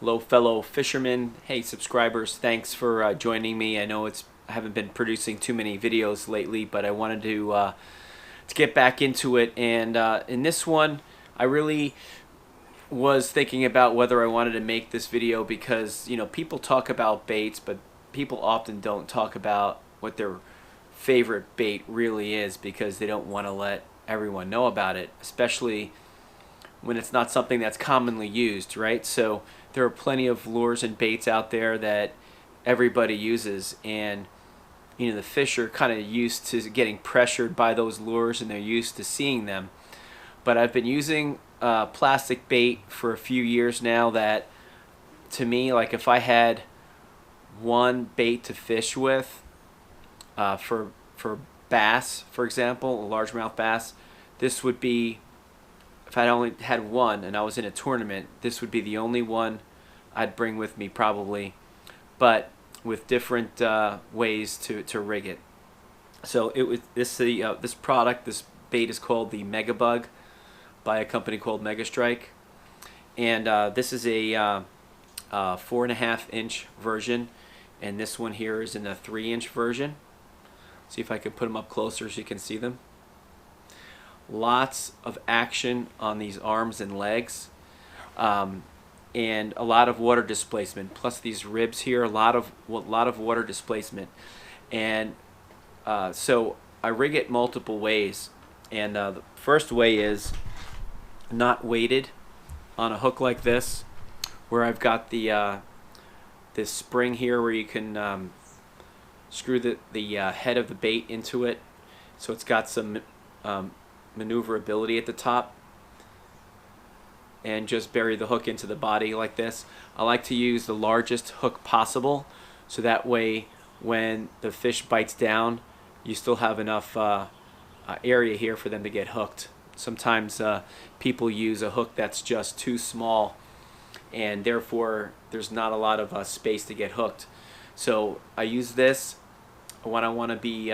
Hello, fellow fishermen. Hey, subscribers. Thanks for joining me. I know I haven't been producing too many videos lately, but I wanted to get back into it. And in this one, I really was thinking about whether I wanted to make this video because people talk about baits, but people often don't talk about what their favorite bait really is because they don't want to let everyone know about it, especially when it's not something that's commonly used, right? So there are plenty of lures and baits out there that everybody uses, and the fish are kind of used to getting pressured by those lures and they're used to seeing them. But I've been using plastic bait for a few years now that, to me, like if I had one bait to fish with for bass, for example, a largemouth bass, this would be, if I only had one and I was in a tournament, this would be the only one I'd bring with me probably, but with different ways to rig it. So it was this product, this bait is called the Megabug by a company called Megastrike, and this is a 4.5-inch version, and this one here is in a 3-inch version. See if I can put them up closer so you can see them. Lots of action on these arms and legs, and a lot of water displacement. Plus these ribs here, a lot of water displacement. And so I rig it multiple ways. And the first way is not weighted on a hook like this, where I've got the this spring here where you can screw the head of the bait into it, so it's got some maneuverability at the top, and just bury the hook into the body like this. I like to use the largest hook possible, so that way when the fish bites down, you still have enough area here for them to get hooked. Sometimes people use a hook that's just too small, and therefore there's not a lot of space to get hooked. So I use this when I want to be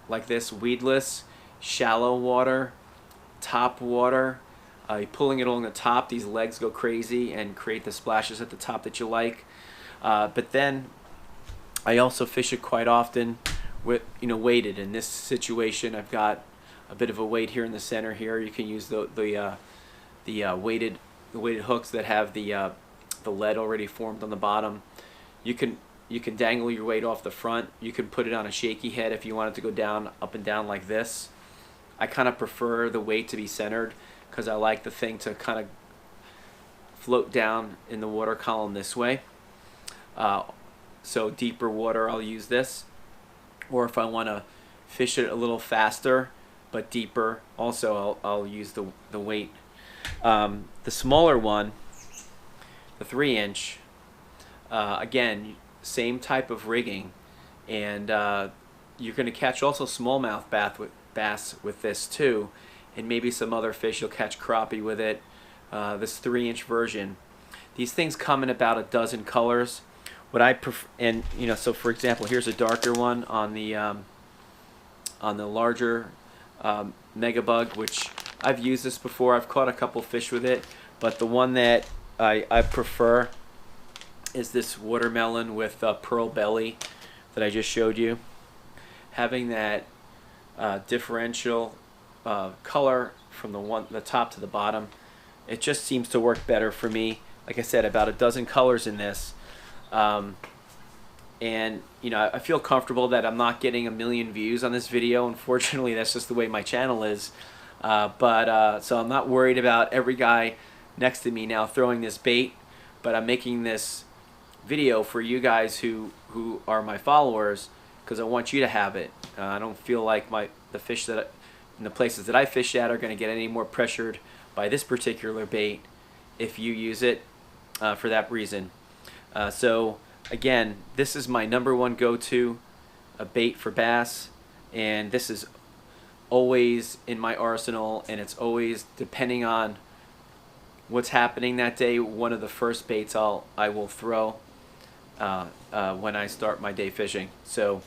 like this, weedless, shallow water, top water. Pulling it along the top, these legs go crazy and create the splashes at the top that you like. But then I also fish it quite often with weighted. In this situation, I've got a bit of a weight here in the center. Here you can use the weighted hooks that have the lead already formed on the bottom. You can dangle your weight off the front. You can put it on a shaky head if you want it to go down, up and down like this. I kind of prefer the weight to be centered because I like the thing to kind of float down in the water column this way. So deeper water, I'll use this. Or if I want to fish it a little faster but deeper, also I'll use the weight. The smaller one, the 3-inch, again, same type of rigging, and you're going to catch also smallmouth bass with this too, and maybe some other fish. You'll catch crappie with it. This 3-inch version. These things come in about a dozen colors. What I prefer, and so for example, here's a darker one on the larger Megabug, which I've used this before. I've caught a couple fish with it, but the one that I prefer is this watermelon with pearl belly that I just showed you. Having that differential color from the top to the bottom, it just seems to work better for me. Like I said, about a dozen colors in this, and I feel comfortable that I'm not getting 1 million views on this video. Unfortunately, that's just the way my channel is. So I'm not worried about every guy next to me now throwing this bait, but I'm making this video for you guys who are my followers because I want you to have it. I don't feel like the fish in the places that I fish at are going to get any more pressured by this particular bait if you use it for that reason. So again, this is my #1 go-to bait for bass, and this is always in my arsenal, and it's always, depending on what's happening that day, one of the first baits I will throw when I start my day fishing. So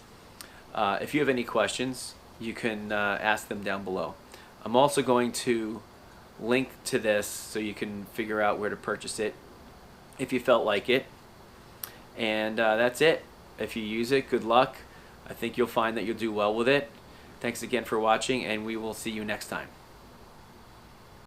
if you have any questions, you can ask them down below. I'm also going to link to this so you can figure out where to purchase it if you felt like it. And that's it. If you use it, good luck. I think you'll find that you'll do well with it. Thanks again for watching, and we will see you next time.